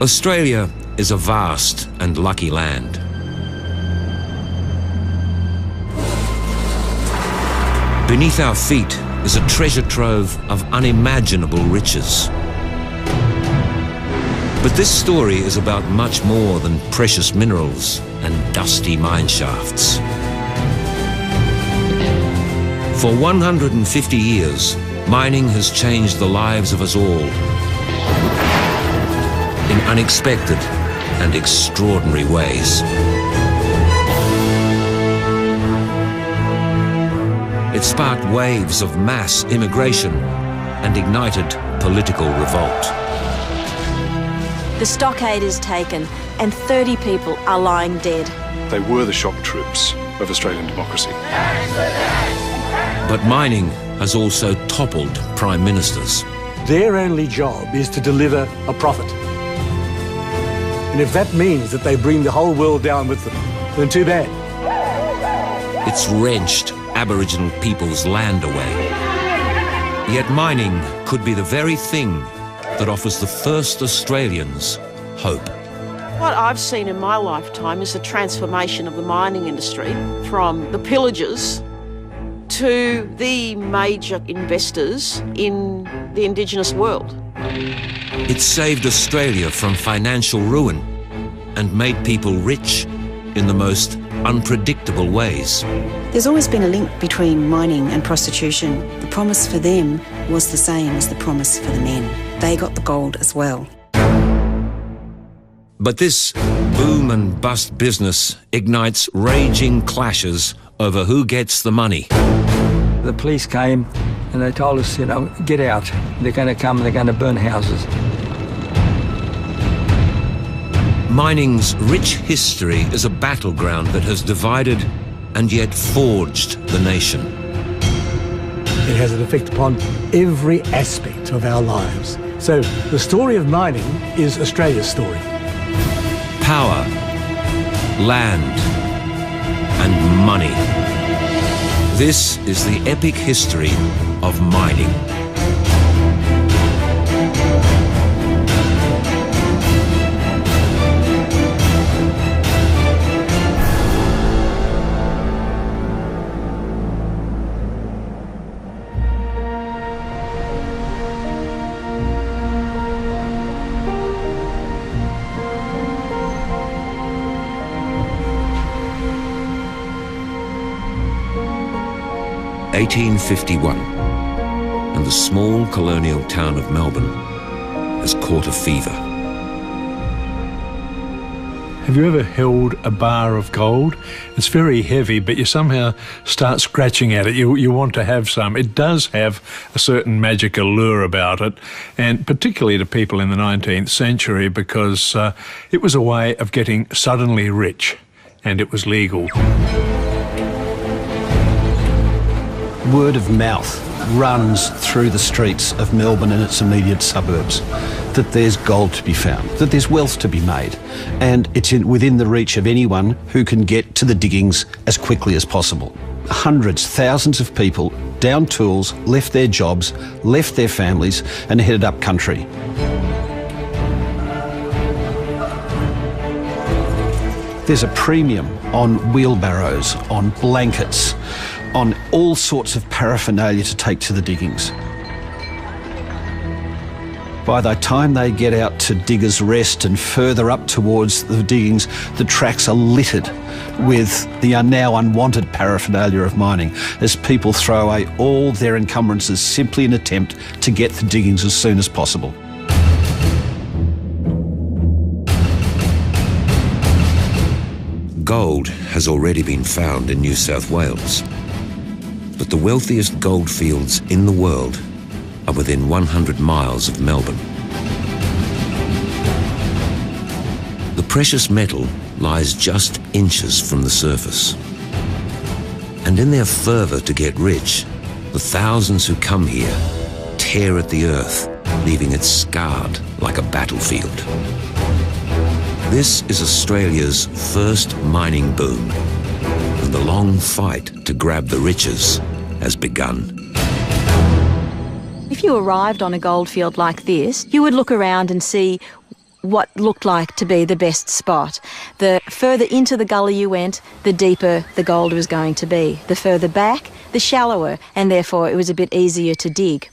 Australia is a vast and lucky land. Beneath our feet is a treasure trove of unimaginable riches. But this story is about much more than precious minerals and dusty mine shafts. For 150 years, mining has changed the lives of us all in unexpected and extraordinary ways. It sparked waves of mass immigration and ignited political revolt. The stockade is taken and 30 people are lying dead. They were the shock troops of Australian democracy. But mining has also toppled prime ministers. Their only job is to deliver a profit. And if that means that they bring the whole world down with them, then too bad. It's wrenched Aboriginal people's land away. Yet mining could be the very thing that offers the first Australians hope. What I've seen in my lifetime is the transformation of the mining industry from the pillagers to the major investors in the Indigenous world. It saved Australia from financial ruin and made people rich in the most unpredictable ways. There's always been a link between mining and prostitution. The promise for them was the same as the promise for the men. They got the gold as well. But this boom and bust business ignites raging clashes over who gets the money. The police came and they told us, get out. They're going to come and they're going to burn houses. Mining's rich history is a battleground that has divided and yet forged the nation. It has an effect upon every aspect of our lives. So the story of mining is Australia's story. Power, land, and money. This is the epic history of mining. (1851), and the small colonial town of Melbourne has caught a fever. Have you ever held a bar of gold? It's very heavy, but you somehow start scratching at it. You want to have some. It does have a certain magic allure about it, and particularly to people in the 19th century, because it was a way of getting suddenly rich, and it was legal. Word of mouth runs through the streets of Melbourne and its immediate suburbs that there's gold to be found, that there's wealth to be made, and it's within the reach of anyone who can get to the diggings as quickly as possible. Hundreds, thousands of people down tools, left their jobs, left their families and headed up country. There's a premium on wheelbarrows, on blankets, on all sorts of paraphernalia to take to the diggings. By the time they get out to Diggers Rest and further up towards the diggings, the tracks are littered with the now unwanted paraphernalia of mining as people throw away all their encumbrances simply in an attempt to get the diggings as soon as possible. Gold has already been found in New South Wales, but the wealthiest gold fields in the world are within 100 miles of Melbourne. The precious metal lies just inches from the surface. And in their fervour to get rich, the thousands who come here tear at the earth, leaving it scarred like a battlefield. This is Australia's first mining boom, and the long fight to grab the riches has begun. If you arrived on a goldfield like this, you would look around and see what looked like to be the best spot. The further into the gully you went, the deeper the gold was going to be. The further back, the shallower, and therefore it was a bit easier to dig.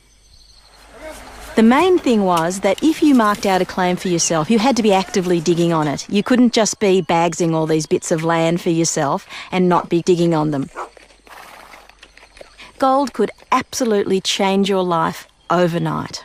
The main thing was that if you marked out a claim for yourself, you had to be actively digging on it. You couldn't just be bagsing all these bits of land for yourself and not be digging on them. Gold could absolutely change your life overnight.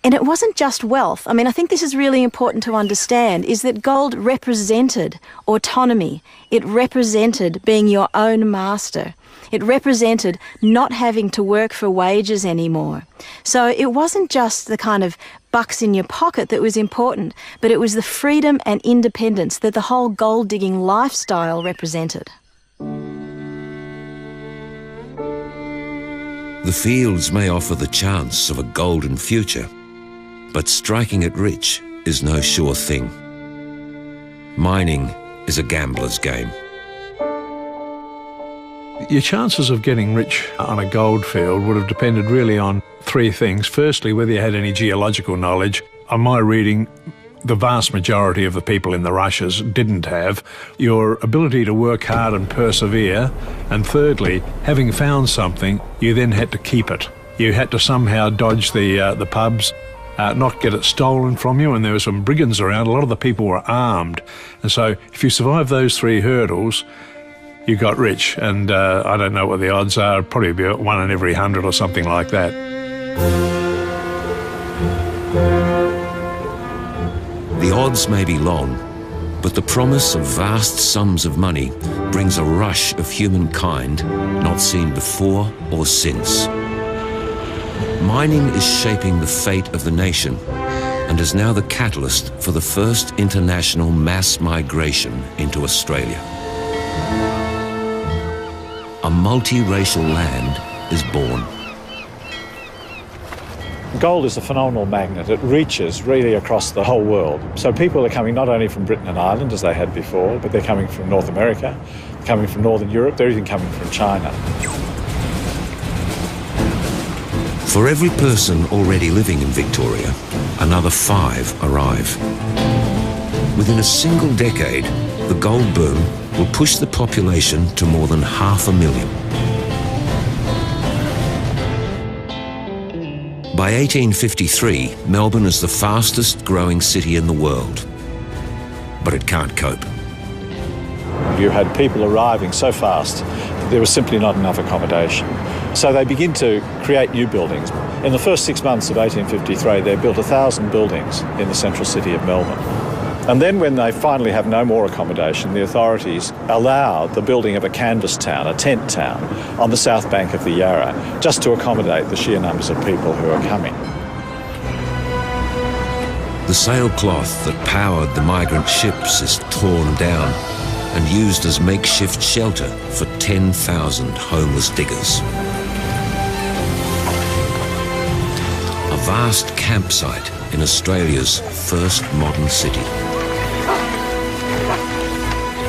And it wasn't just wealth. I mean, I think this is really important to understand, is that gold represented autonomy. It represented being your own master. It represented not having to work for wages anymore. So it wasn't just the kind of bucks in your pocket that was important, but it was the freedom and independence that the whole gold digging lifestyle represented. The fields may offer the chance of a golden future, but striking it rich is no sure thing. Mining is a gambler's game. Your chances of getting rich on a gold field would have depended really on three things. Firstly, whether you had any geological knowledge. On my reading, the vast majority of the people in the rushes didn't have. Your ability to work hard and persevere. And thirdly, having found something, you then had to keep it. You had to somehow dodge the pubs, not get it stolen from you, and there were some brigands around. A lot of the people were armed. And so if you survived those three hurdles, you got rich. And I don't know what the odds are, probably about 1 in every 100 or something like that. The odds may be long, but the promise of vast sums of money brings a rush of humankind not seen before or since. Mining is shaping the fate of the nation and is now the catalyst for the first international mass migration into Australia. A multiracial land is born. Gold is a phenomenal magnet. It reaches really across the whole world. So people are coming not only from Britain and Ireland, as they had before, but they're coming from North America, coming from Northern Europe, they're even coming from China. For every person already living in Victoria, another 5 arrive. Within a single decade, the gold boom will push the population to more than 500,000. By 1853, Melbourne is the fastest growing city in the world, but it can't cope. You had people arriving so fast that there was simply not enough accommodation. So they begin to create new buildings. In the first 6 months of 1853, they built 1,000 buildings in the central city of Melbourne. And then when they finally have no more accommodation, the authorities allow the building of a canvas town, a tent town, on the south bank of the Yarra, just to accommodate the sheer numbers of people who are coming. The sailcloth that powered the migrant ships is torn down and used as makeshift shelter for 10,000 homeless diggers. A vast campsite in Australia's first modern city.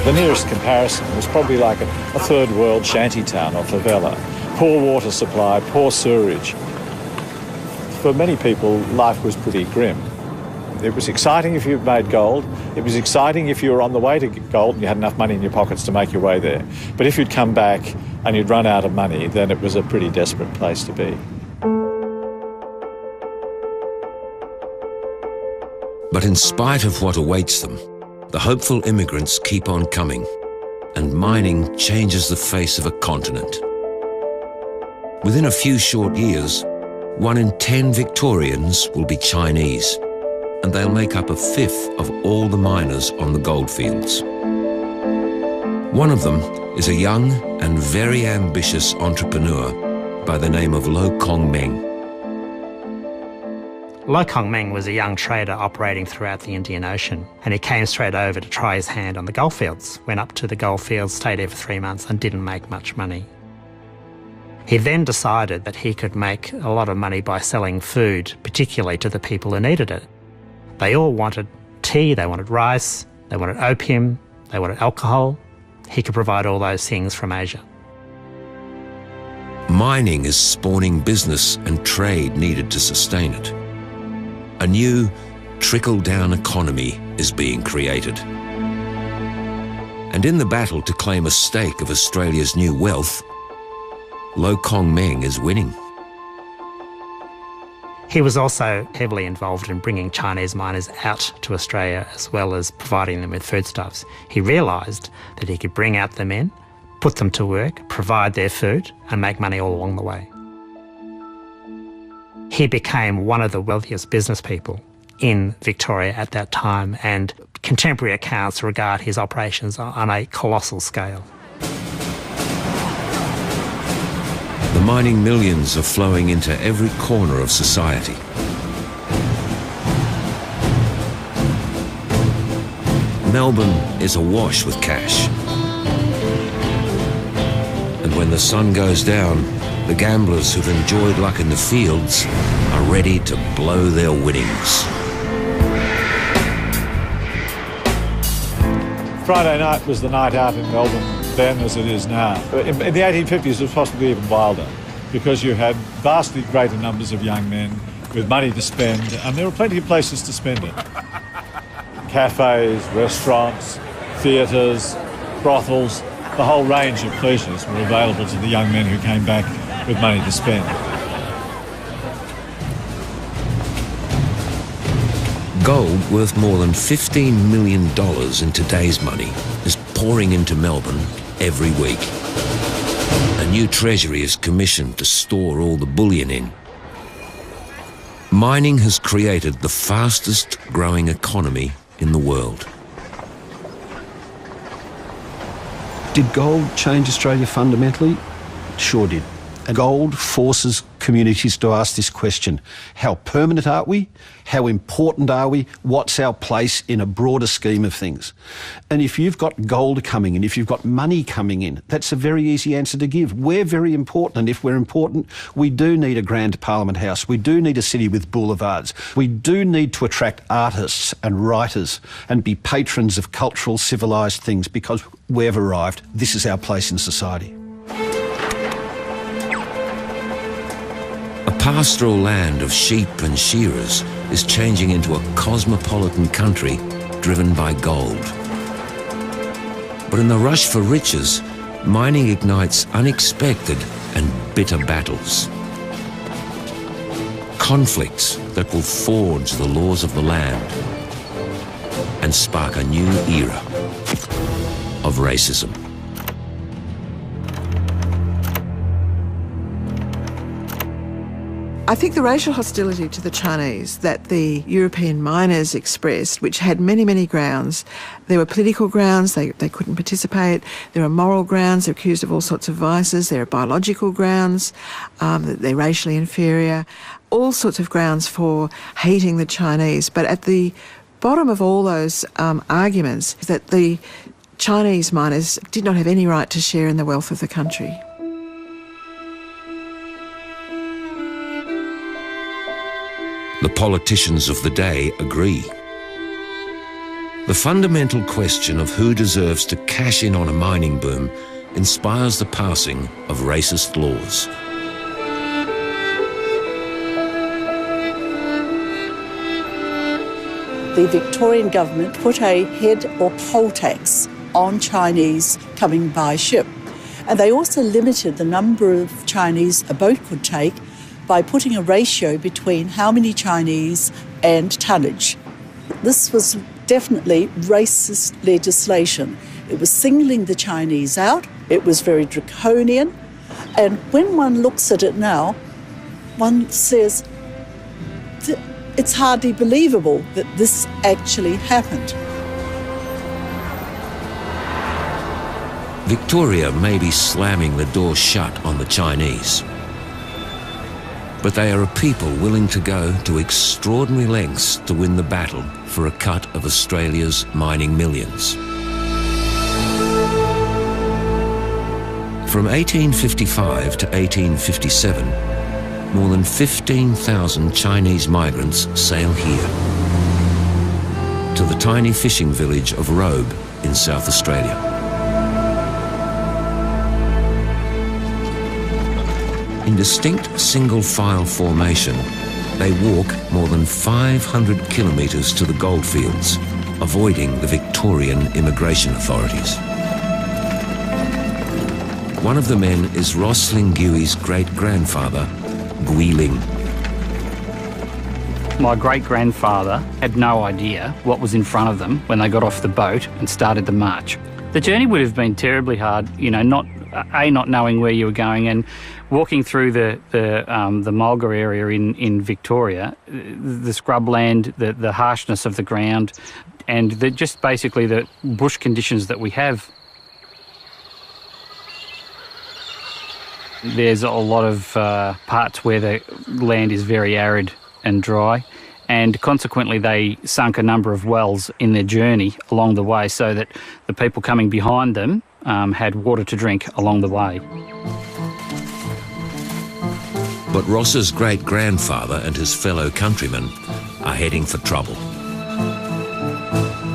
The nearest comparison was probably like a third world shanty town or favela. Poor water supply, poor sewerage. For many people, life was pretty grim. It was exciting if you made gold. It was exciting if you were on the way to gold and you had enough money in your pockets to make your way there. But if you'd come back and you'd run out of money, then it was a pretty desperate place to be. But in spite of what awaits them, the hopeful immigrants keep on coming, and mining changes the face of a continent. Within a few short years, 1 in 10 Victorians will be Chinese, and they'll make up 1/5 of all the miners on the goldfields. One of them is a young and very ambitious entrepreneur by the name of Lo Kong Meng. Lo Kong Meng was a young trader operating throughout the Indian Ocean, and he came straight over to try his hand on the goldfields. Went up to the goldfields, stayed there for 3 months and didn't make much money. He then decided that he could make a lot of money by selling food, particularly to the people who needed it. They all wanted tea, they wanted rice, they wanted opium, they wanted alcohol. He could provide all those things from Asia. Mining is spawning business and trade needed to sustain it. A new trickle-down economy is being created. And in the battle to claim a stake of Australia's new wealth, Lo Kong Meng is winning. He was also heavily involved in bringing Chinese miners out to Australia as well as providing them with foodstuffs. He realised that he could bring out the men, put them to work, provide their food and make money all along the way. He became one of the wealthiest business people in Victoria at that time, and contemporary accounts regard his operations on a colossal scale. The mining millions are flowing into every corner of society. Melbourne is awash with cash. And when the sun goes down, the gamblers who've enjoyed luck in the fields are ready to blow their winnings. Friday night was the night out in Melbourne then as it is now. In the 1850s it was possibly even wilder because you had vastly greater numbers of young men with money to spend, and there were plenty of places to spend it. Cafes, restaurants, theatres, brothels, the whole range of pleasures were available to the young men who came back with money to spend. Gold worth more than $15 million in today's money is pouring into Melbourne every week. A new treasury is commissioned to store all the bullion in. Mining has created the fastest growing economy in the world. Did gold change Australia fundamentally? It sure did. And gold forces communities to ask this question: how permanent are we? How important are we? What's our place in a broader scheme of things? And if you've got gold coming in, if you've got money coming in, that's a very easy answer to give. We're very important, and if we're important, we do need a grand Parliament House. We do need a city with boulevards. We do need to attract artists and writers and be patrons of cultural, civilised things, because we've arrived. This is our place in society. A pastoral land of sheep and shearers is changing into a cosmopolitan country driven by gold. But in the rush for riches, mining ignites unexpected and bitter battles. Conflicts that will forge the laws of the land and spark a new era of racism. I think the racial hostility to the Chinese that the European miners expressed, which had many, many grounds, there were political grounds, they couldn't participate, there were moral grounds, they're accused of all sorts of vices, there are biological grounds, that they're racially inferior, all sorts of grounds for hating the Chinese. But at the bottom of all those arguments is that the Chinese miners did not have any right to share in the wealth of the country. The politicians of the day agree. The fundamental question of who deserves to cash in on a mining boom inspires the passing of racist laws. The Victorian government put a head or poll tax on Chinese coming by ship. And they also limited the number of Chinese a boat could take by putting a ratio between how many Chinese and tonnage. This was definitely racist legislation. It was singling the Chinese out. It was very draconian. And when one looks at it now, one says, it's hardly believable that this actually happened. Victoria may be slamming the door shut on the Chinese, but they are a people willing to go to extraordinary lengths to win the battle for a cut of Australia's mining millions. From 1855 to 1857, more than 15,000 Chinese migrants sail here to the tiny fishing village of Robe in South Australia. In distinct single-file formation, they walk more than 500 kilometres to the goldfields, avoiding the Victorian immigration authorities. One of the men is Ross Lingui's great-grandfather, Gui Ling. My great-grandfather had no idea what was in front of them when they got off the boat and started the march. The journey would have been terribly hard, you know, not knowing where you were going, and walking through the mulga area in Victoria, the scrubland, the harshness of the ground, and just basically the bush conditions that we have. There's a lot of parts where the land is very arid and dry, and consequently they sunk a number of wells in their journey along the way so that the people coming behind them had water to drink along the way. But Ross's great-grandfather and his fellow countrymen are heading for trouble.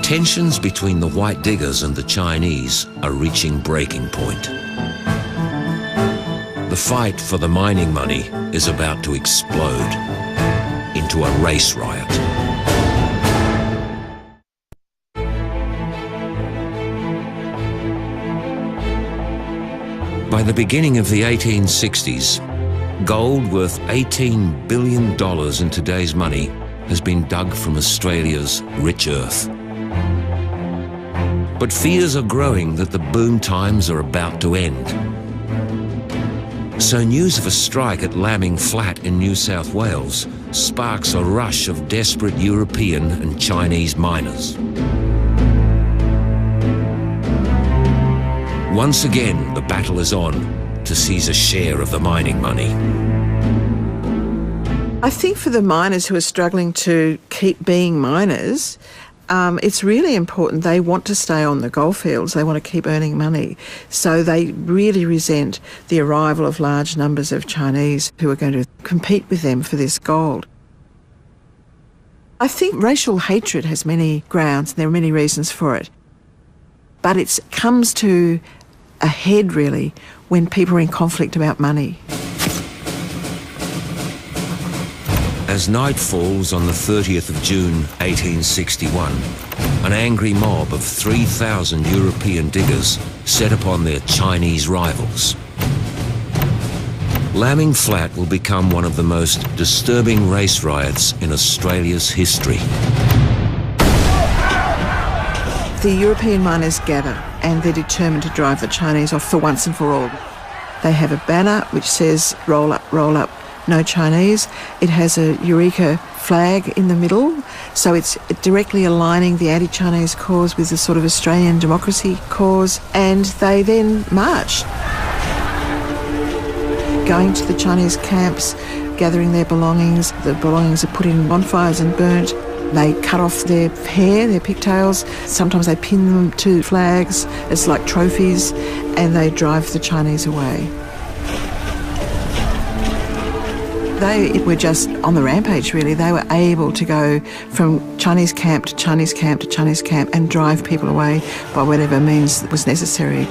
Tensions between the white diggers and the Chinese are reaching breaking point. The fight for the mining money is about to explode into a race riot. By the beginning of the 1860s, gold worth $18 billion in today's money has been dug from Australia's rich earth. But fears are growing that the boom times are about to end. So news of a strike at Lambing Flat in New South Wales sparks a rush of desperate European and Chinese miners. Once again, the battle is on to seize a share of the mining money. I think for the miners who are struggling to keep being miners, it's really important. They want to stay on the goldfields. They want to keep earning money. So they really resent the arrival of large numbers of Chinese who are going to compete with them for this gold. I think racial hatred has many grounds, and there are many reasons for it. But it comes to a head, really, when people are in conflict about money. As night falls on the 30th of June 1861, an angry mob of 3,000 European diggers set upon their Chinese rivals. Lambing Flat will become one of the most disturbing race riots in Australia's history. The European miners gather and they're determined to drive the Chinese off for once and for all. They have a banner which says, "Roll up, no Chinese." It has a Eureka flag in the middle, so it's directly aligning the anti-Chinese cause with the sort of Australian democracy cause, and they then march, going to the Chinese camps, gathering their belongings. The belongings are put in bonfires and burnt. They cut off their hair, their pigtails. Sometimes they pin them to flags as like trophies, and they drive the Chinese away. They were just on the rampage, really. They were able to go from Chinese camp to Chinese camp to Chinese camp and drive people away by whatever means was necessary.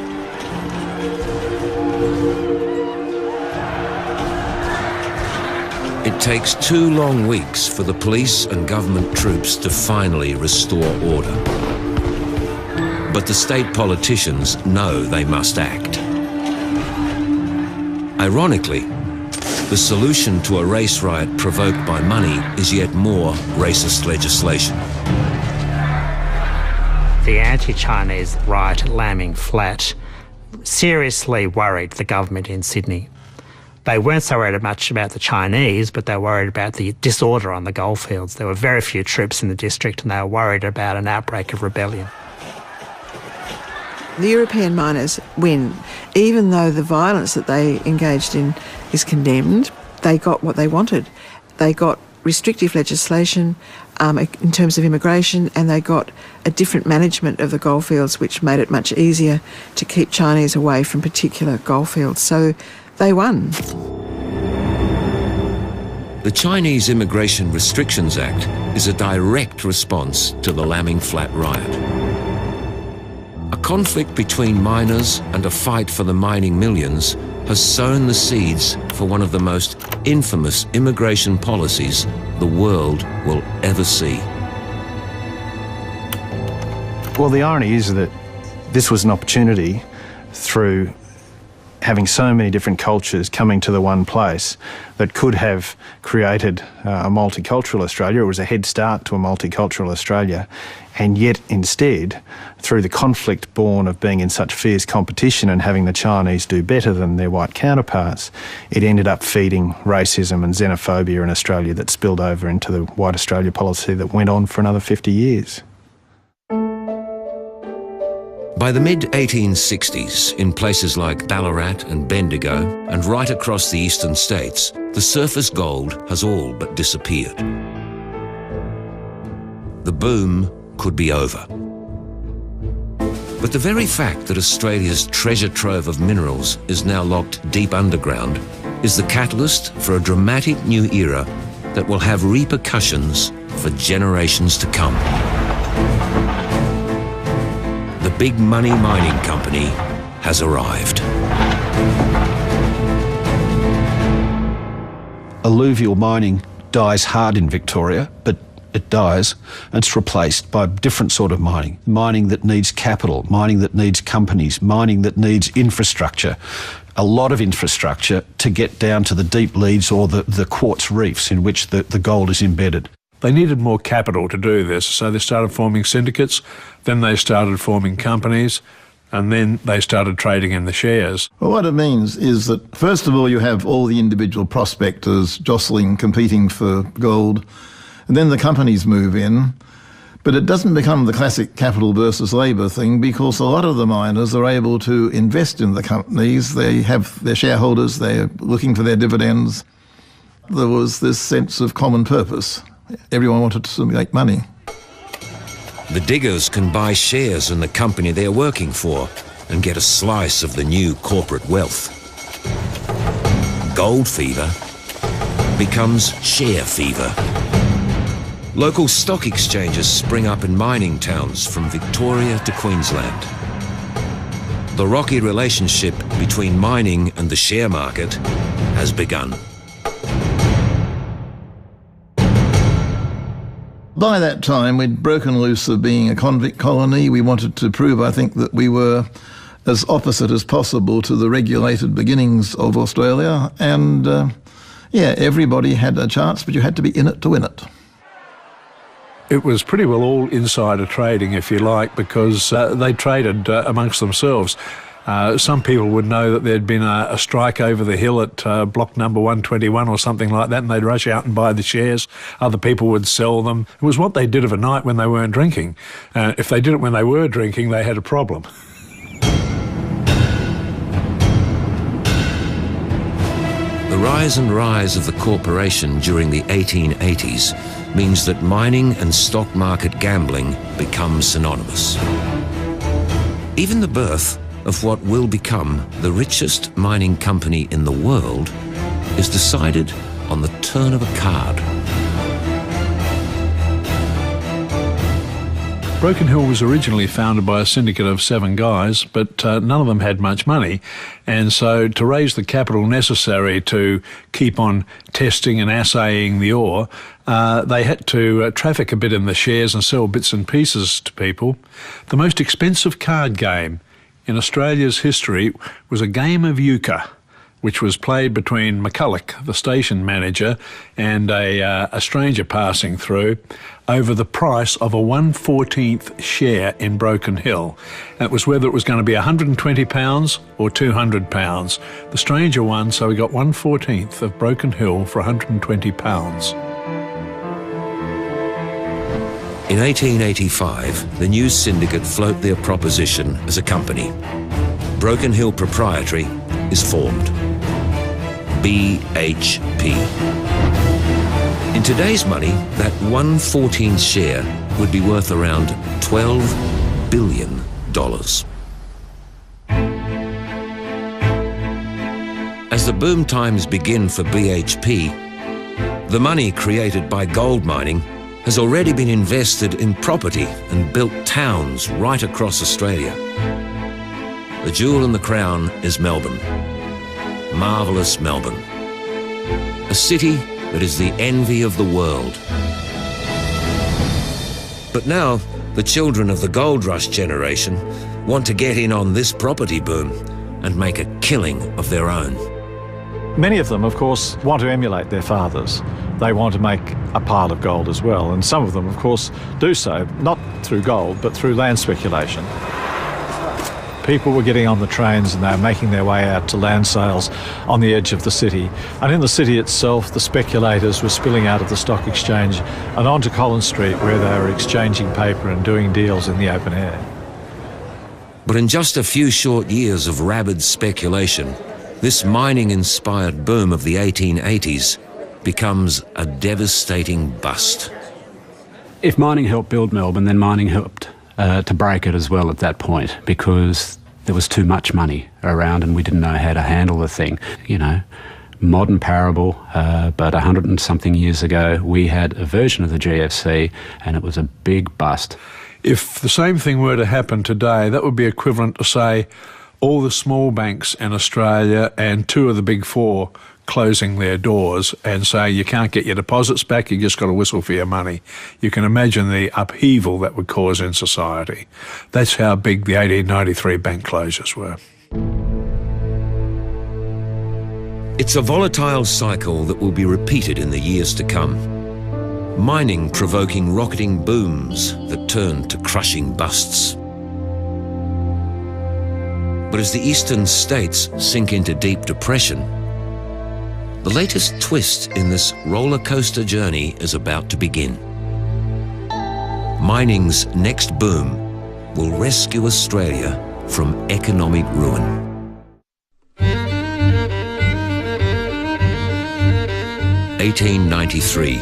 It takes 2 long weeks for the police and government troops to finally restore order. But the state politicians know they must act. Ironically, the solution to a race riot provoked by money is yet more racist legislation. The anti-Chinese riot at Lambing Flat seriously worried the government in Sydney. They weren't so worried much about the Chinese, but they were worried about the disorder on the goldfields. There were very few troops in the district, and they were worried about an outbreak of rebellion. The European miners win. Even though the violence that they engaged in is condemned, they got what they wanted. They got restrictive legislation in terms of immigration, and they got a different management of the goldfields, which made it much easier to keep Chinese away from particular goldfields. So they won. The Chinese Immigration Restrictions Act is a direct response to the Lambing Flat riot. A conflict between miners and a fight for the mining millions has sown the seeds for one of the most infamous immigration policies the world will ever see. Well, the irony is that this was an opportunity through having so many different cultures coming to the one place that could have created a multicultural Australia. It was a head start to a multicultural Australia. And yet instead, through the conflict born of being in such fierce competition and having the Chinese do better than their white counterparts, it ended up feeding racism and xenophobia in Australia that spilled over into the White Australia policy that went on for another 50 years. By the mid-1860s, in places like Ballarat and Bendigo, and right across the eastern states, the surface gold has all but disappeared. The boom could be over. But the very fact that Australia's treasure trove of minerals is now locked deep underground is the catalyst for a dramatic new era that will have repercussions for generations to come. The big money mining company has arrived. Alluvial mining dies hard in Victoria, but it dies and it's replaced by a different sort of mining. Mining that needs capital, mining that needs companies, mining that needs infrastructure. A lot of infrastructure to get down to the deep leads or the quartz reefs in which the gold is embedded. They needed more capital to do this, so they started forming syndicates, then they started forming companies, and then they started trading in the shares. Well, what it means is that, first of all, you have all the individual prospectors jostling, competing for gold, and then the companies move in. But it doesn't become the classic capital versus labour thing, because a lot of the miners are able to invest in the companies. They have their shareholders, they're looking for their dividends. There was this sense of common purpose. Everyone wanted to make money. The diggers can buy shares in the company they're working for and get a slice of the new corporate wealth. Gold fever becomes share fever. Local stock exchanges spring up in mining towns from Victoria to Queensland. The rocky relationship between mining and the share market has begun. By that time, we'd broken loose of being a convict colony. We wanted to prove, I think, that we were as opposite as possible to the regulated beginnings of Australia. And, yeah, everybody had a chance, but you had to be in it to win it. It was pretty well all insider trading, if you like, because they traded amongst themselves. Some people would know that there'd been a strike over the hill at block number 121 or something like that, and they'd rush out and buy the shares. Other people would sell them. It was what they did of a night when they weren't drinking. If they did it when they were drinking, they had a problem. The rise and rise of the corporation during the 1880s means that mining and stock market gambling become synonymous. Even the birth of what will become the richest mining company in the world is decided on the turn of a card. Broken Hill was originally founded by a syndicate of 7 guys, but none of them had much money. And so to raise the capital necessary to keep on testing and assaying the ore, they had to traffic a bit in the shares and sell bits and pieces to people. The most expensive card game in Australia's history was a game of euchre, which was played between McCulloch, the station manager, and a stranger passing through, over the price of a 1/14th share in Broken Hill. That was whether it was going to be £120 or £200. The stranger won, so he got 1/14th of Broken Hill for £120. In 1885, the new syndicate float their proposition as a company. Broken Hill Proprietary is formed. BHP. In today's money, that 1/14 share would be worth around $12 billion. As the boom times begin for BHP, the money created by gold mining has already been invested in property and built towns right across Australia. The jewel in the crown is Melbourne. Marvellous Melbourne. A city that is the envy of the world. But now, the children of the gold rush generation want to get in on this property boom and make a killing of their own. Many of them, of course, want to emulate their fathers. They want to make a pile of gold as well, and some of them, of course, do so, not through gold, but through land speculation. People were getting on the trains and they were making their way out to land sales on the edge of the city. And in the city itself, the speculators were spilling out of the stock exchange and onto Collins Street, where they were exchanging paper and doing deals in the open air. But in just a few short years of rabid speculation, this mining-inspired boom of the 1880s becomes a devastating bust. If mining helped build Melbourne, then mining helped to break it as well at that point, because there was too much money around and we didn't know how to handle the thing. You know, modern parable, but 100 and something years ago, we had a version of the GFC and it was a big bust. If the same thing were to happen today, that would be equivalent to, say, all the small banks in Australia and 2 of the big 4 closing their doors and say you can't get your deposits back, you just got to whistle for your money. You can imagine the upheaval that would cause in society. That's how big the 1893 bank closures were. It's a volatile cycle that will be repeated in the years to come. Mining provoking rocketing booms that turn to crushing busts. But as the eastern states sink into deep depression, the latest twist in this roller coaster journey is about to begin. Mining's next boom will rescue Australia from economic ruin. 1893,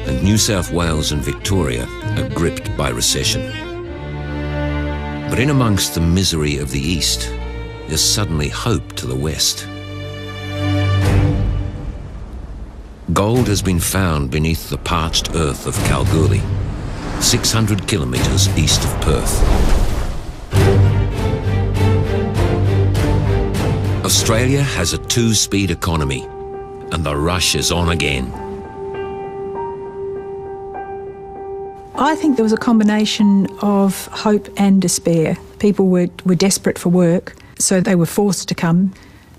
and New South Wales and Victoria are gripped by recession. But in amongst the misery of the east, there's suddenly hope to the west. Gold has been found beneath the parched earth of Kalgoorlie, 600 kilometres east of Perth. Australia has a 2-speed economy, and the rush is on again. I think there was a combination of hope and despair. People were desperate for work, so they were forced to come.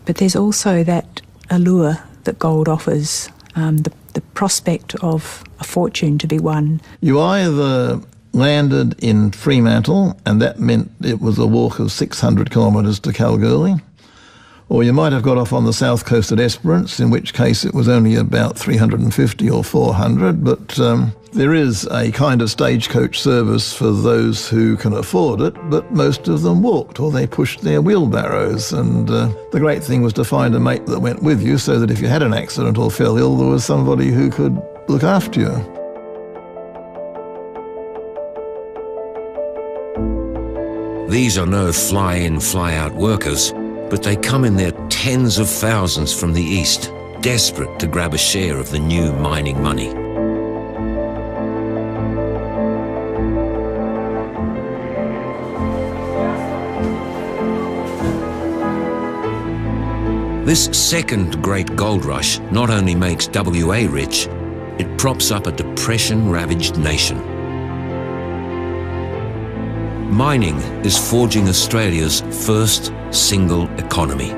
But there's also that allure that gold offers, the prospect of a fortune to be won. You either landed in Fremantle, and that meant it was a walk of 600 kilometres to Kalgoorlie, or you might have got off on the south coast at Esperance, in which case it was only about 350 or 400, but there is a kind of stagecoach service for those who can afford it, but most of them walked or they pushed their wheelbarrows, and the great thing was to find a mate that went with you so that if you had an accident or fell ill, there was somebody who could look after you. These are no fly-in, fly-out workers, but they come in their tens of thousands from the east, desperate to grab a share of the new mining money. This second great gold rush not only makes WA rich, it props up a depression-ravaged nation. Mining is forging Australia's first single economy.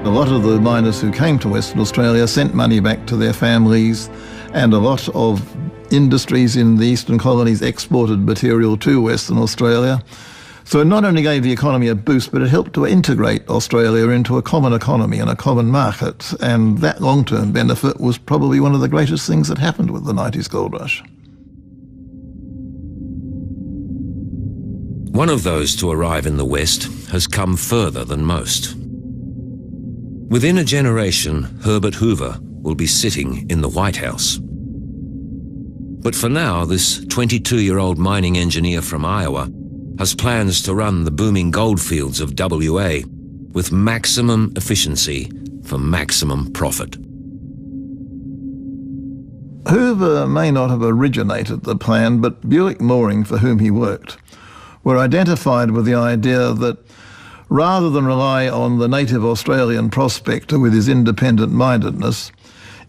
A lot of the miners who came to Western Australia sent money back to their families, and a lot of industries in the eastern colonies exported material to Western Australia. So it not only gave the economy a boost, but it helped to integrate Australia into a common economy and a common market, and that long-term benefit was probably one of the greatest things that happened with the 90s gold rush. One of those to arrive in the West has come further than most. Within a generation, Herbert Hoover will be sitting in the White House. But for now, this 22-year-old mining engineer from Iowa has plans to run the booming goldfields of WA with maximum efficiency for maximum profit. Hoover may not have originated the plan, but Buick Moring, for whom he worked, were identified with the idea that rather than rely on the native Australian prospector with his independent-mindedness,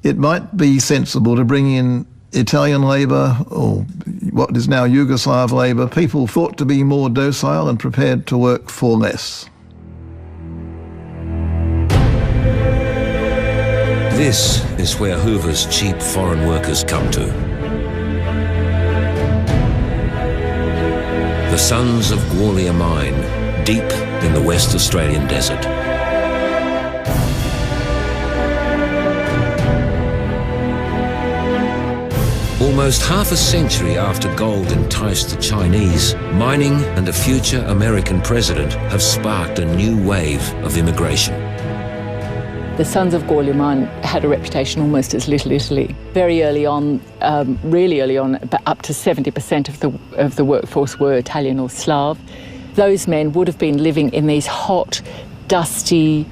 it might be sensible to bring in Italian labour, or what is now Yugoslav labour, people thought to be more docile and prepared to work for less. This is where Hoover's cheap foreign workers come to. The sons of Gwalia Mine, deep in the West Australian desert. Almost half a century after gold enticed the Chinese, mining and a future American president have sparked a new wave of immigration. The sons of Gwalia Mine had a reputation almost as Little Italy. Very early on, really early on, up to 70% of the workforce were Italian or Slav. Those men would have been living in these hot, dusty,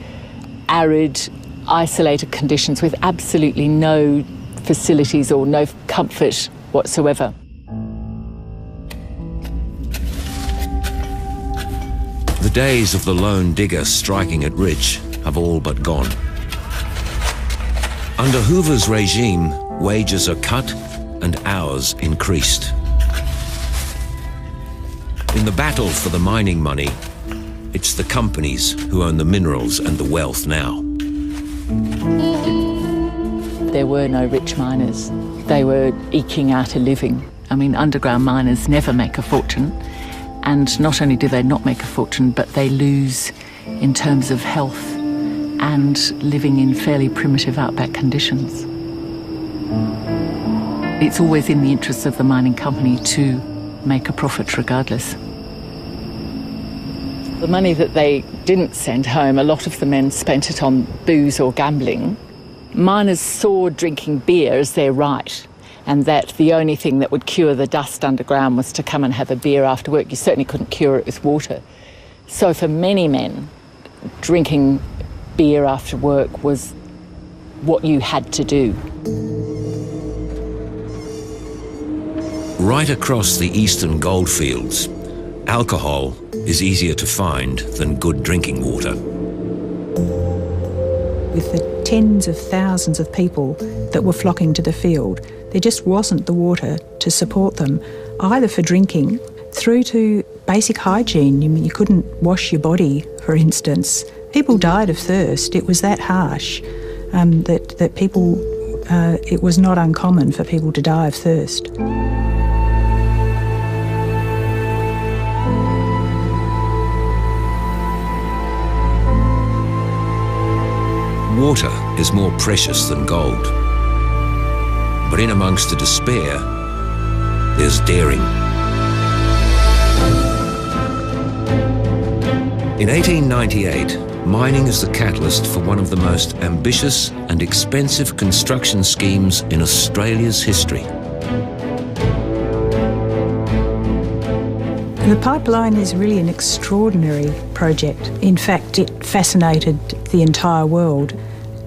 arid, isolated conditions with absolutely no facilities or no comfort whatsoever. The days of the lone digger striking it rich have all but gone. Under Hoover's regime, wages are cut and hours increased. In the battle for the mining money, it's the companies who own the minerals and the wealth now. There were no rich miners. They were eking out a living. I mean, underground miners never make a fortune. And not only do they not make a fortune, but they lose in terms of health and living in fairly primitive outback conditions. It's always in the interests of the mining company to make a profit regardless. The money that they didn't send home, a lot of the men spent it on booze or gambling. Miners saw drinking beer as their right, and that the only thing that would cure the dust underground was to come and have a beer after work. You certainly couldn't cure it with water. So for many men, drinking beer after work was what you had to do. Right across the eastern goldfields, alcohol is easier to find than good drinking water. With the tens of thousands of people that were flocking to the field, there just wasn't the water to support them, either for drinking through to basic hygiene. You couldn't wash your body, for instance. People died of thirst. It was that harsh that people, it was not uncommon for people to die of thirst. Water is more precious than gold. But in amongst the despair, there's daring. In 1898, mining is the catalyst for one of the most ambitious and expensive construction schemes in Australia's history. The pipeline is really an extraordinary project. In fact, it fascinated the entire world.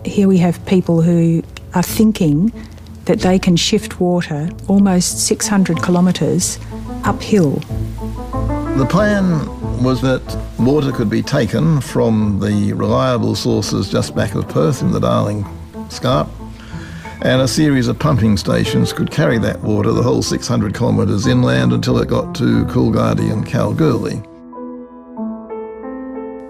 Here we have people who are thinking that they can shift water almost 600 kilometres uphill. The plan was that water could be taken from the reliable sources just back of Perth in the Darling Scarp, and a series of pumping stations could carry that water the whole 600 kilometres inland until it got to Coolgardie and Kalgoorlie.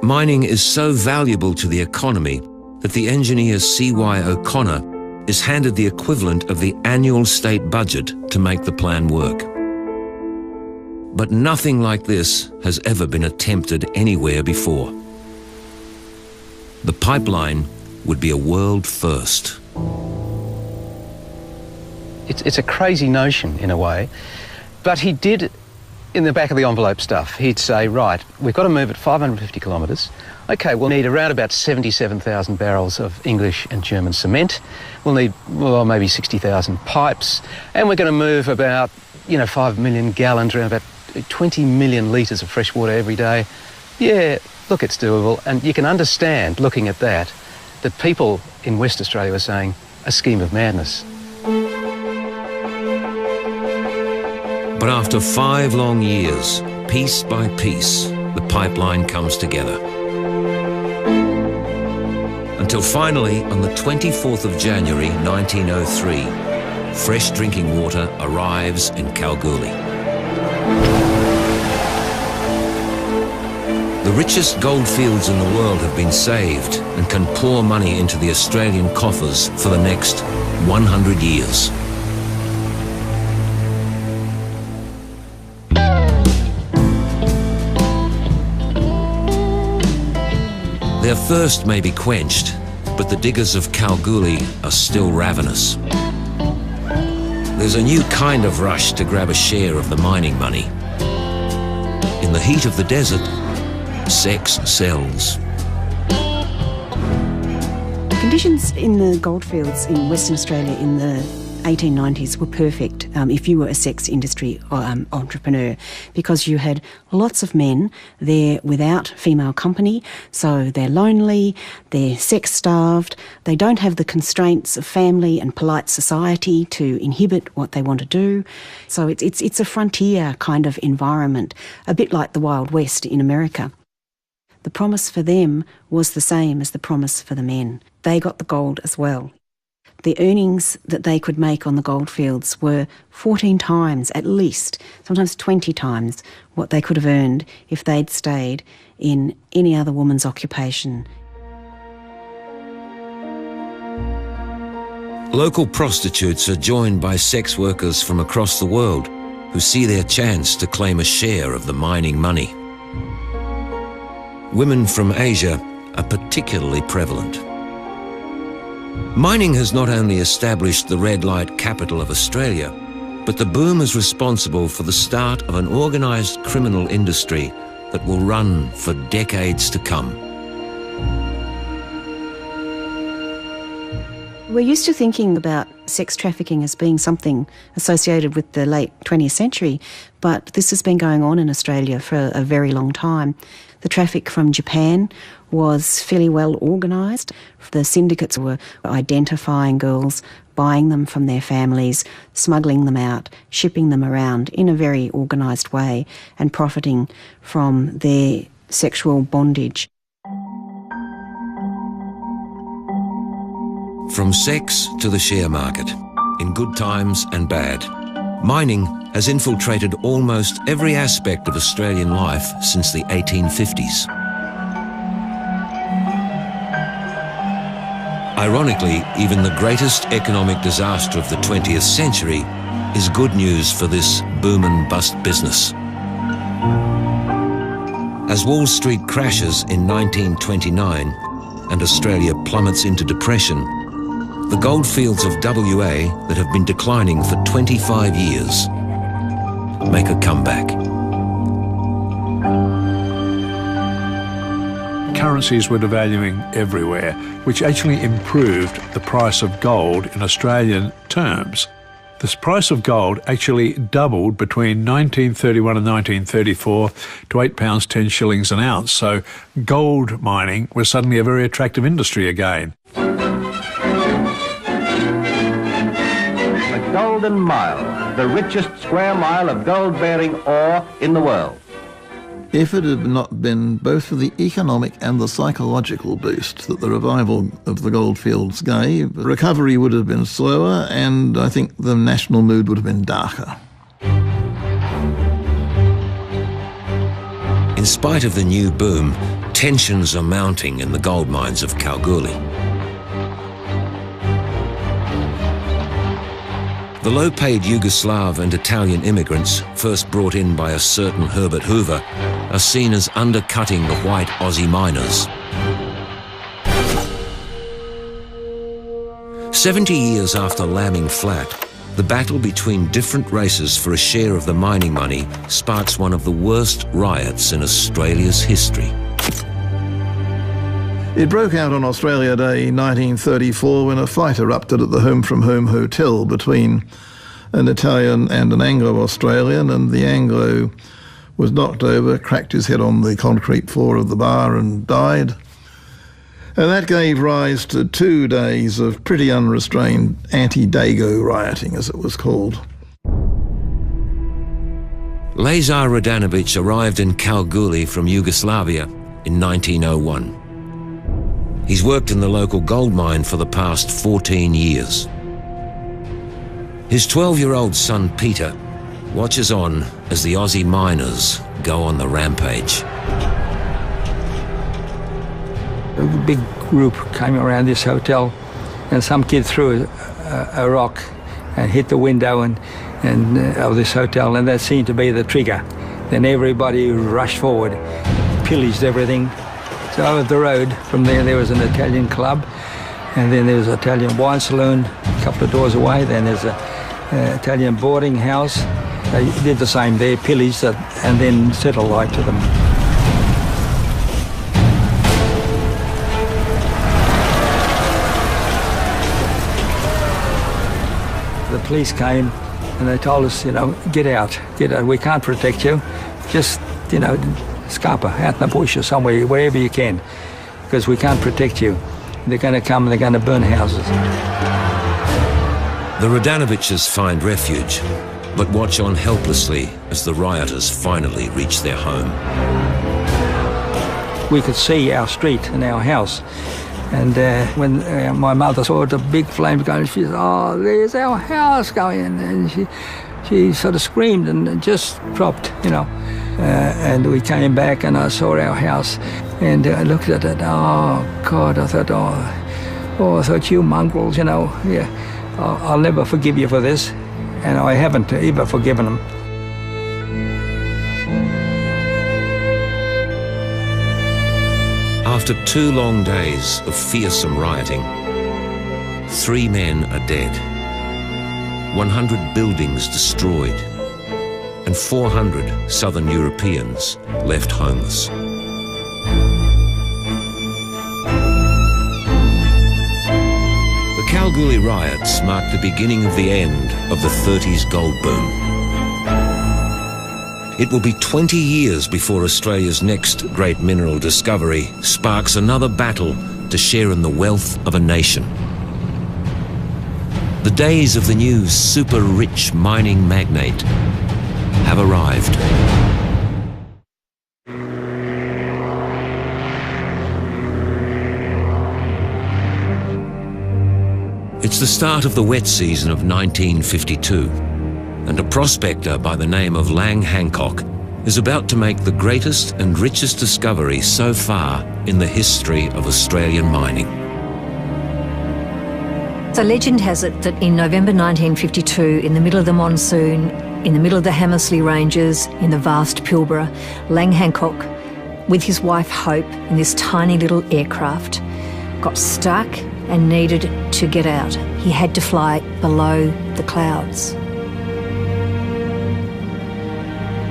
Mining is so valuable to the economy that the engineer C.Y. O'Connor is handed the equivalent of the annual state budget to make the plan work. But nothing like this has ever been attempted anywhere before. The pipeline would be a world first. It's a crazy notion in a way, but he did, in the back of the envelope stuff, he'd say, right, we've got to move at 550 kilometres. Okay, we'll need around about 77,000 barrels of English and German cement. We'll need, well, maybe 60,000 pipes, and we're going to move about, 5 million gallons, around about 20 million litres of fresh water every day. Yeah, look, it's doable, and you can understand, looking at that people in West Australia were saying, a scheme of madness. But after 5 long years, piece by piece, the pipeline comes together. Until finally, on the 24th of January 1903, fresh drinking water arrives in Kalgoorlie. The richest goldfields in the world have been saved and can pour money into the Australian coffers for the next 100 years. Their thirst may be quenched, but the diggers of Kalgoorlie are still ravenous. There's a new kind of rush to grab a share of the mining money. In the heat of the desert, sex sells. Conditions in the goldfields in Western Australia in the 1890s were perfect if you were a sex industry entrepreneur, because you had lots of men there without female company, so they're lonely, they're sex-starved, they don't have the constraints of family and polite society to inhibit what they want to do. So it's a frontier kind of environment, a bit like the Wild West in America. The promise for them was the same as the promise for the men. They got the gold as well. The earnings that they could make on the goldfields were 14 times, at least, sometimes 20 times, what they could have earned if they'd stayed in any other woman's occupation. Local prostitutes are joined by sex workers from across the world who see their chance to claim a share of the mining money. Women from Asia are particularly prevalent. Mining has not only established the red light capital of Australia, but the boom is responsible for the start of an organised criminal industry that will run for decades to come. We're used to thinking about sex trafficking as being something associated with the late 20th century, but this has been going on in Australia for a very long time. The traffic from Japan was fairly well organised. The syndicates were identifying girls, buying them from their families, smuggling them out, shipping them around in a very organised way and profiting from their sexual bondage. From sex to the share market, in good times and bad, mining has infiltrated almost every aspect of Australian life since the 1850s. Ironically, even the greatest economic disaster of the 20th century is good news for this boom and bust business. As Wall Street crashes in 1929 and Australia plummets into depression, the goldfields of WA that have been declining for 25 years make a comeback. Currencies were devaluing everywhere, which actually improved the price of gold in Australian terms. The price of gold actually doubled between 1931 and 1934 to £8.10 shillings an ounce, so gold mining was suddenly a very attractive industry again. The Golden Mile, the richest square mile of gold-bearing ore in the world. If it had not been both for the economic and the psychological boost that the revival of the goldfields gave, recovery would have been slower and I think the national mood would have been darker. In spite of the new boom, tensions are mounting in the gold mines of Kalgoorlie. The low-paid Yugoslav and Italian immigrants, first brought in by a certain Herbert Hoover, are seen as undercutting the white Aussie miners. 70 years after lambing flat, the battle between different races for a share of the mining money sparks one of the worst riots in Australia's history. It broke out on Australia Day 1934 when a fight erupted at the Home From Home Hotel between an Italian and an Anglo-Australian, and the Anglo was knocked over, cracked his head on the concrete floor of the bar and died. And that gave rise to 2 days of pretty unrestrained anti-Dago rioting, as it was called. Lazar Radanovic arrived in Kalgoorlie from Yugoslavia in 1901. He's worked in the local gold mine for the past 14 years. His 12-year-old son, Peter, watches on as the Aussie miners go on the rampage. A big group came around this hotel, and some kid threw a rock and hit the window of this hotel, and that seemed to be the trigger. Then everybody rushed forward, pillaged everything. So over the road from there was an Italian club, and then there was an Italian wine saloon a couple of doors away. Then there's an Italian boarding house. They did the same there, pillaged it, and then set alight to them. The police came and they told us, get out, we can't protect you. Just, scupper out in the bush or somewhere, wherever you can, because we can't protect you. They're going to come and they're going to burn houses. The Radanoviches find refuge, but watch on helplessly as the rioters finally reach their home. We could see our street and our house. And when my mother saw the big flames going, she said, "Oh, there's our house going." And she sort of screamed and just dropped, and we came back and I saw our house and I looked at it. Oh, God, I thought, I thought, you mongrels, I'll never forgive you for this. And I haven't ever forgiven them. After 2 long days of fearsome rioting, 3 men are dead, 100 buildings destroyed, and 400 southern Europeans left homeless. The Kalgoorlie riots marked the beginning of the end of the 30s gold boom. It will be 20 years before Australia's next great mineral discovery sparks another battle to share in the wealth of a nation. The days of the new super-rich mining magnate have arrived. It's the start of the wet season of 1952. And a prospector by the name of Lang Hancock is about to make the greatest and richest discovery so far in the history of Australian mining. So legend has it that in November 1952, in the middle of the monsoon, in the middle of the Hamersley Ranges, in the vast Pilbara, Lang Hancock, with his wife Hope, in this tiny little aircraft, got stuck and needed to get out. He had to fly below the clouds.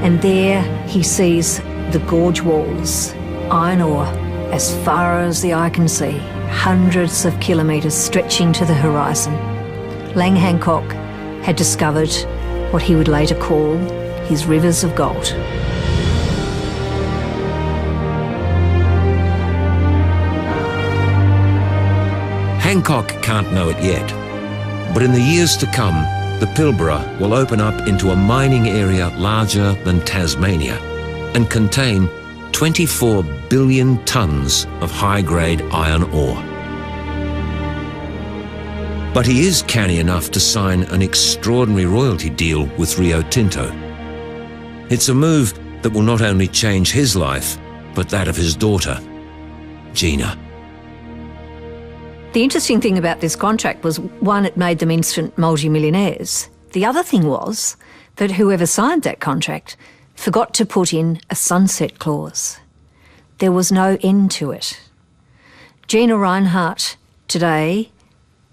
And there he sees the gorge walls, iron ore, as far as the eye can see, hundreds of kilometres stretching to the horizon. Lang Hancock had discovered what he would later call his rivers of gold. Hancock can't know it yet, but in the years to come, the Pilbara will open up into a mining area larger than Tasmania and contain 24 billion tonnes of high-grade iron ore. But he is canny enough to sign an extraordinary royalty deal with Rio Tinto. It's a move that will not only change his life, but that of his daughter, Gina. The interesting thing about this contract was, one, it made them instant multi-millionaires. The other thing was that whoever signed that contract forgot to put in a sunset clause. There was no end to it. Gina Rinehart today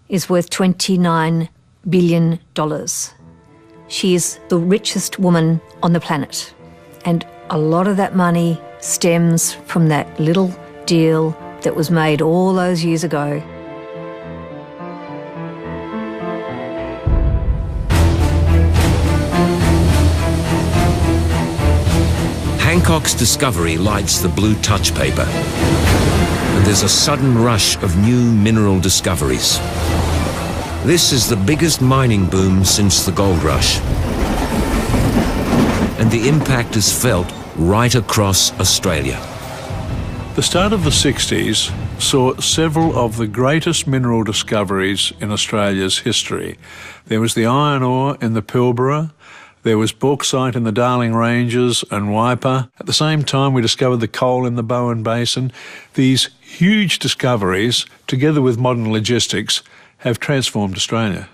is worth $29 billion. She is the richest woman on the planet. And a lot of that money stems from that little deal that was made all those years ago. Hancock's discovery lights the blue touch paper, and there's a sudden rush of new mineral discoveries. This is the biggest mining boom since the gold rush, and the impact is felt right across Australia. The start of the 60s saw several of the greatest mineral discoveries in Australia's history. There was the iron ore in the Pilbara, there was bauxite in the Darling Ranges and Waipa. At the same time, we discovered the coal in the Bowen Basin. These huge discoveries, together with modern logistics, have transformed Australia.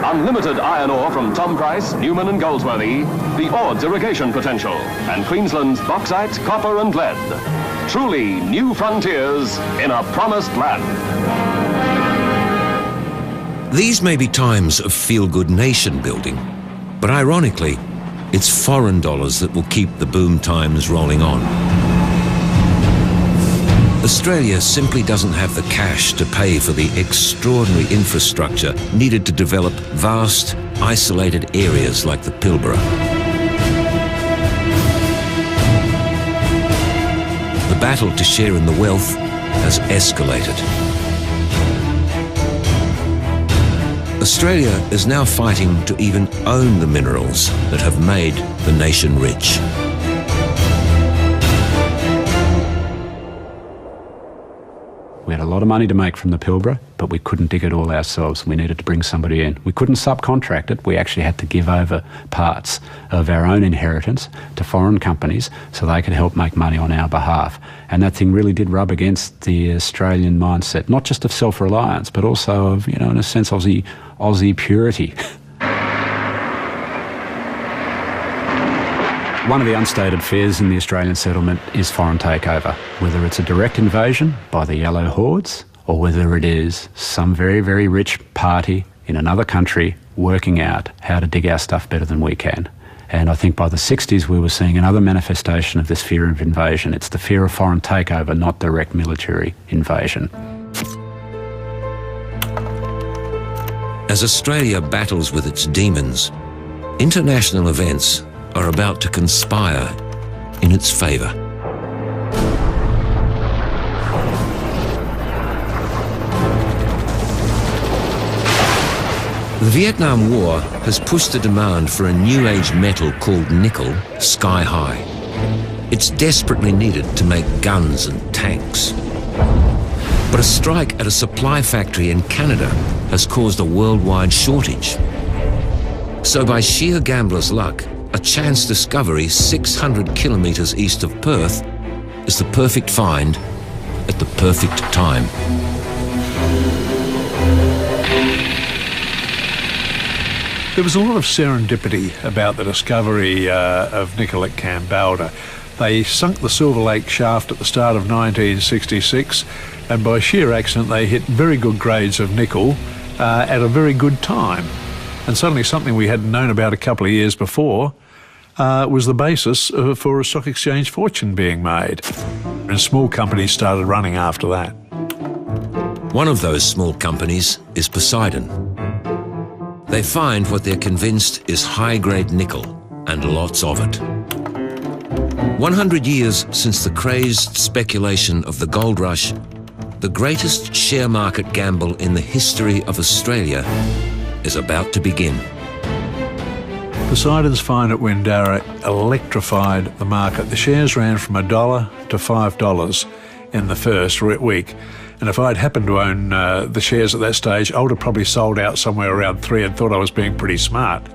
Unlimited iron ore from Tom Price, Newman and Goldsworthy, the Ords irrigation potential, and Queensland's bauxite, copper and lead. Truly new frontiers in a promised land. These may be times of feel-good nation building, but ironically, it's foreign dollars that will keep the boom times rolling on. Australia simply doesn't have the cash to pay for the extraordinary infrastructure needed to develop vast, isolated areas like the Pilbara. The battle to share in the wealth has escalated. Australia is now fighting to even own the minerals that have made the nation rich. We had a lot of money to make from the Pilbara, but we couldn't dig it all ourselves. We needed to bring somebody in. We couldn't subcontract it. We actually had to give over parts of our own inheritance to foreign companies so they could help make money on our behalf. And that thing really did rub against the Australian mindset, not just of self-reliance, but also of, you know, in a sense, Aussie purity. One of the unstated fears in the Australian settlement is foreign takeover, whether it's a direct invasion by the yellow hordes or whether it is some very, very rich party in another country working out how to dig our stuff better than we can. And I think by the 60s we were seeing another manifestation of this fear of invasion. It's the fear of foreign takeover, not direct military invasion. As Australia battles with its demons, international events are about to conspire in its favour. The Vietnam War has pushed the demand for a new age metal called nickel sky high. It's desperately needed to make guns and tanks. But a strike at a supply factory in Canada has caused a worldwide shortage. So by sheer gambler's luck, a chance discovery 600 kilometres east of Perth is the perfect find at the perfect time. There was a lot of serendipity about the discovery of nickel at Kambalda. They sunk the Silver Lake shaft at the start of 1966, and by sheer accident they hit very good grades of nickel at a very good time. And suddenly something we hadn't known about a couple of years before was the basis for a stock exchange fortune being made. And small companies started running after that. One of those small companies is Poseidon. They find what they're convinced is high-grade nickel, and lots of it. 100 years since the crazed speculation of the gold rush, the greatest share market gamble in the history of Australia is about to begin. Poseidon's find at Windara electrified the market. The shares ran from $1 to $5 in the first week. And if I'd happened to own the shares at that stage, I would have probably sold out somewhere around 3 and thought I was being pretty smart.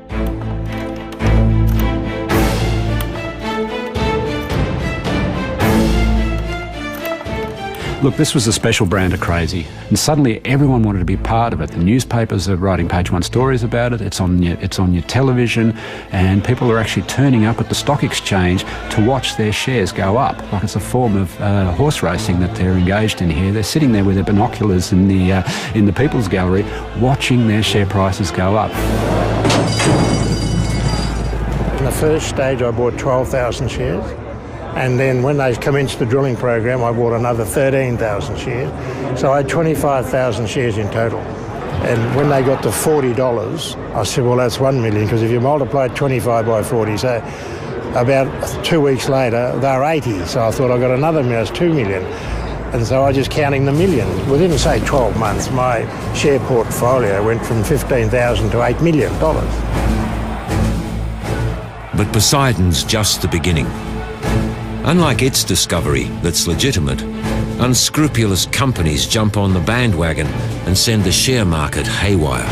Look, this was a special brand of crazy, and suddenly everyone wanted to be part of it. The newspapers are writing page one stories about it, it's on your television, and people are actually turning up at the stock exchange to watch their shares go up. Like it's a form of horse racing that they're engaged in here. They're sitting there with their binoculars in the People's Gallery watching their share prices go up. In the first stage I bought 12,000 shares. And then when they commenced the drilling program, I bought another 13,000 shares. So I had 25,000 shares in total. And when they got to $40, I said, well, that's 1 million, because if you multiply 25 by 40, so about 2 weeks later, they were 80. So I thought I got another million, that's 2 million. And so I was just counting the million. Within, say, 12 months, my share portfolio went from 15,000 to $8 million. But Poseidon's just the beginning. Unlike its discovery that's legitimate, unscrupulous companies jump on the bandwagon and send the share market haywire.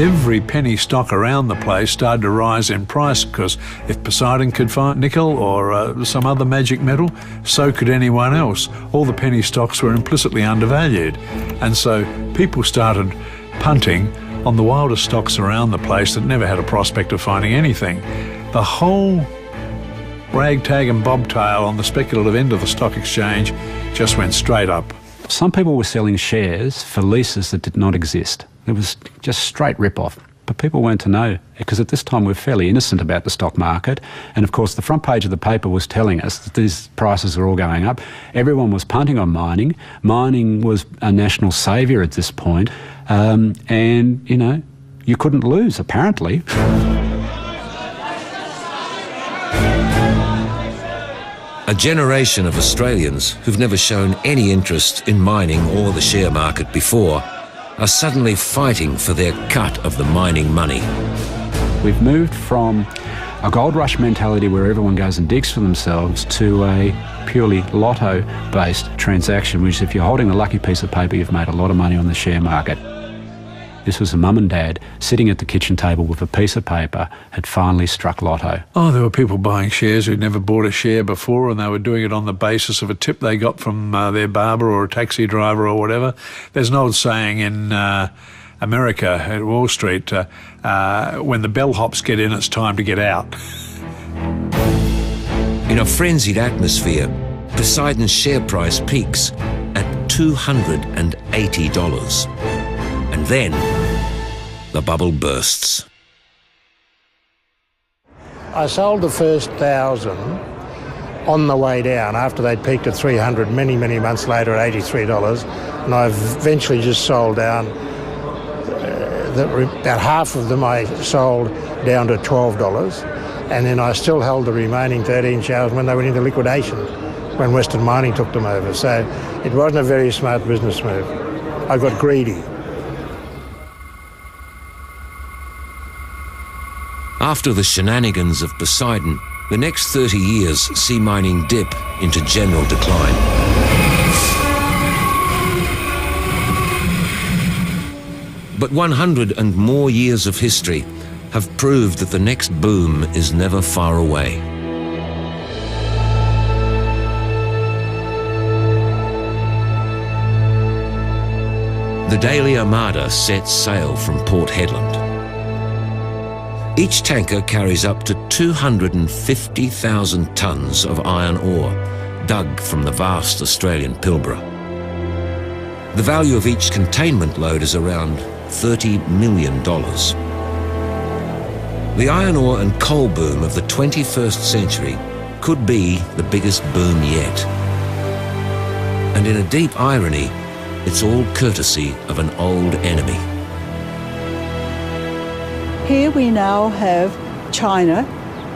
Every penny stock around the place started to rise in price because if Poseidon could find nickel or some other magic metal, so could anyone else. All the penny stocks were implicitly undervalued. And so people started punting on the wildest stocks around the place that never had a prospect of finding anything. The whole ragtag and bobtail on the speculative end of the stock exchange just went straight up. Some people were selling shares for leases that did not exist. It was just straight rip-off. But people weren't to know, because at this time we were fairly innocent about the stock market. And of course the front page of the paper was telling us that these prices were all going up. Everyone was punting on mining. Mining was a national saviour at this point. And, you know, you couldn't lose, apparently. A generation of Australians who've never shown any interest in mining or the share market before are suddenly fighting for their cut of the mining money. We've moved from a gold rush mentality where everyone goes and digs for themselves to a purely lotto-based transaction, which if you're holding a lucky piece of paper, you've made a lot of money on the share market. This was a mum and dad sitting at the kitchen table with a piece of paper, had finally struck lotto. Oh, there were people buying shares who'd never bought a share before, and they were doing it on the basis of a tip they got from their barber or a taxi driver or whatever. There's an old saying in America at Wall Street, when the bellhops get in, it's time to get out. In a frenzied atmosphere, Poseidon's share price peaks at $280. And then the bubble bursts. I sold the first 1,000 on the way down after they'd peaked at 300 many, many months later at $83, and I eventually just sold down, about half of them I sold down to $12, and then I still held the remaining 13 shares when they went into liquidation, when Western Mining took them over. So it wasn't a very smart business move. I got greedy. After the shenanigans of Poseidon, the next 30 years see mining dip into general decline. But 100 and more years of history have proved that the next boom is never far away. The Daily Armada sets sail from Port Hedland. Each tanker carries up to 250,000 tonnes of iron ore, dug from the vast Australian Pilbara. The value of each containment load is around $30 million. The iron ore and coal boom of the 21st century could be the biggest boom yet. And in a deep irony, it's all courtesy of an old enemy. Here we now have China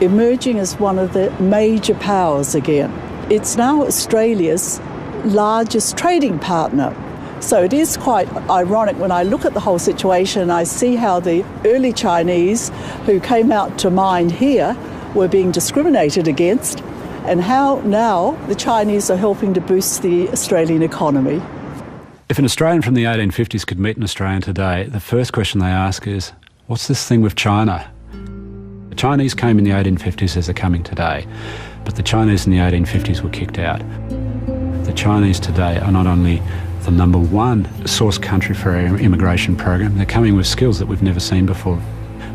emerging as one of the major powers again. It's now Australia's largest trading partner. So it is quite ironic when I look at the whole situation, I see how the early Chinese who came out to mine here were being discriminated against, and how now the Chinese are helping to boost the Australian economy. If an Australian from the 1850s could meet an Australian today, the first question they ask is, what's this thing with China? The Chinese came in the 1850s as they're coming today, but the Chinese in the 1850s were kicked out. The Chinese today are not only the #1 source country for our immigration program, they're coming with skills that we've never seen before.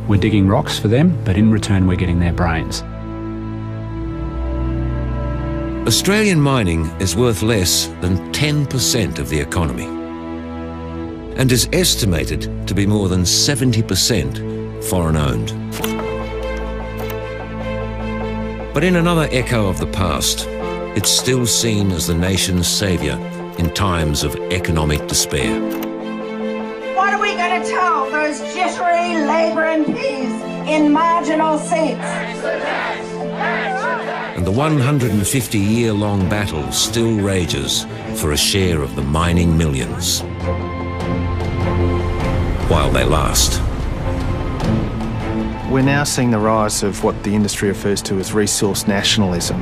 We're digging rocks for them, but in return we're getting their brains. Australian mining is worth less than 10% of the economy, and is estimated to be more than 70% foreign-owned. But in another echo of the past, it's still seen as the nation's saviour in times of economic despair. What are we going to tell those jittery Labour MPs in marginal seats? And the 150-year-long battle still rages for a share of the mining millions. While they last. We're now seeing the rise of what the industry refers to as resource nationalism,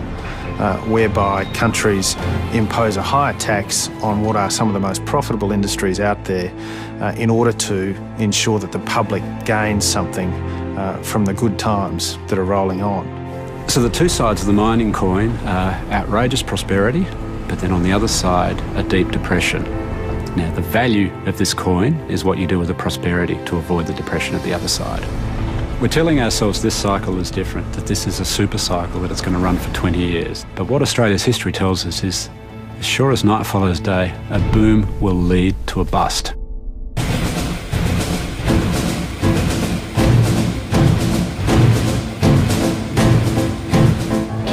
whereby countries impose a higher tax on what are some of the most profitable industries out there in order to ensure that the public gains something from the good times that are rolling on. So the two sides of the mining coin are outrageous prosperity, but then on the other side, a deep depression. Now, the value of this coin is what you do with the prosperity to avoid the depression at the other side. We're telling ourselves this cycle is different, that this is a super cycle, that it's going to run for 20 years. But what Australia's history tells us is, as sure as night follows day, a boom will lead to a bust.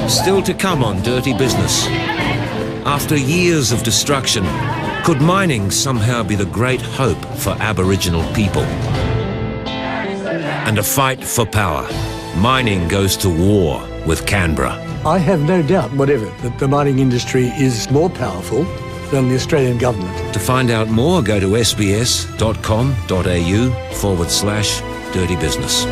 Still to come on Dirty Business. After years of destruction, could mining somehow be the great hope for Aboriginal people? And a fight for power. Mining goes to war with Canberra. I have no doubt whatever that the mining industry is more powerful than the Australian government. To find out more, go to sbs.com.au/dirty business.